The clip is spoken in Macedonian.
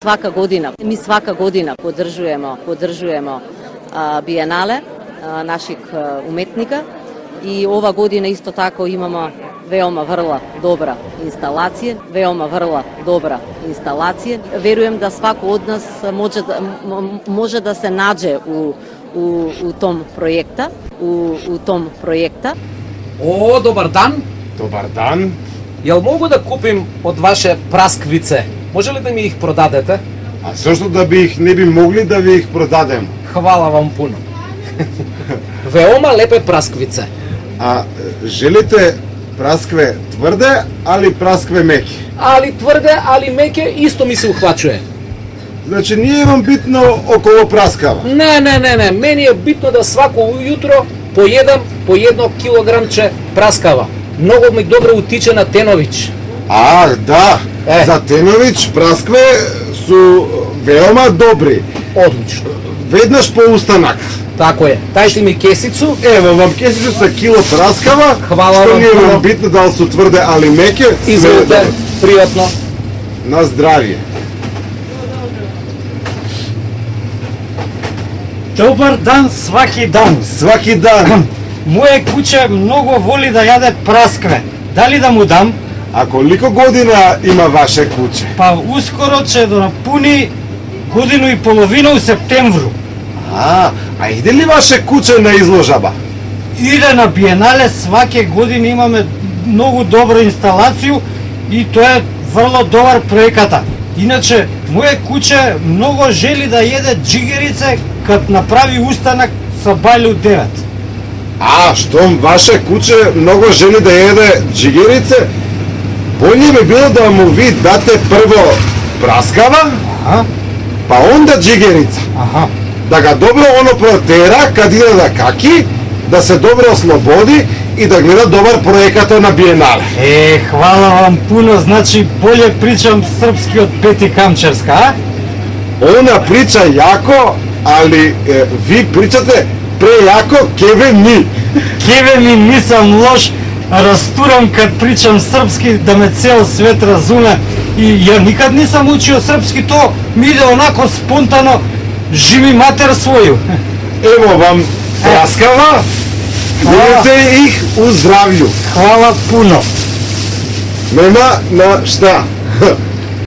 Ми свака година поддржуваме биенале наших уметника и ова година исто тако имаме veoma vrlo dobra instalacija. Verujem da svako od nas može da se nađe u tom projekta. О, добар дан. Добар дан. Јел могу да купим од ваше прасквице? Може ли да ми их продадете? А зошто да би их не би могли да ви их продадем? Хвала вам пуно. Веома лепе прасквице. А желите праскве тврде, али праскве меки? Али тврде, али меке, исто ми се ухвачува. Значи nije vam bitno около праскава? Не, мени е битно да свако ујутро поедам по 1 килограмче праскава. Многу ми добро утиче на Тенович. Да, за Тенович праскве су veoma добри. Одлично. Веднаш по устанак. Тако е. Тајте ми кесицу. Ево вам кесицу со кило праскава. Хвала што вам. Што не е битно дали су тврде али меке. Изволите, пријатно. На здравје. Добар дан сваки дан. Сваки дан. Моје куче многу воли да јаде праскве. Дали да му дам? А колико година има ваше куче? Па ускоро ќе да напуни годину и половина у септемвру. А иде ли ваше куче на изложаба? Иде на биенале, сваке година имаме многу добра инсталација и тоа е врло добар проеката. Иначе, моје куче многу жели да једе джигерице кад направи устанак со бајле у 9. Штом ваше куче многу жели да једе джигерице, болje би било да му ви дате прво праскава, па онда джигерица. Да ga dobro protera kad ide da kaki, da se dobro oslobodi i da gleda dobar projekata na Bienale. Хвала вам puno, значи bolje pričam srpski od Peti Kamčarska, a? Ona priča jako, ali vi pričate prejako keve mi. Keve mi nisam loš, rasturam kad pričam srpski da me ceo svet razume i ja nikad nisam učio srpski, to mi ide onako spontano, živi mater svoju. Evo vam praskava, vidite ih u zdravlju. Hvala puno. Nema na šta.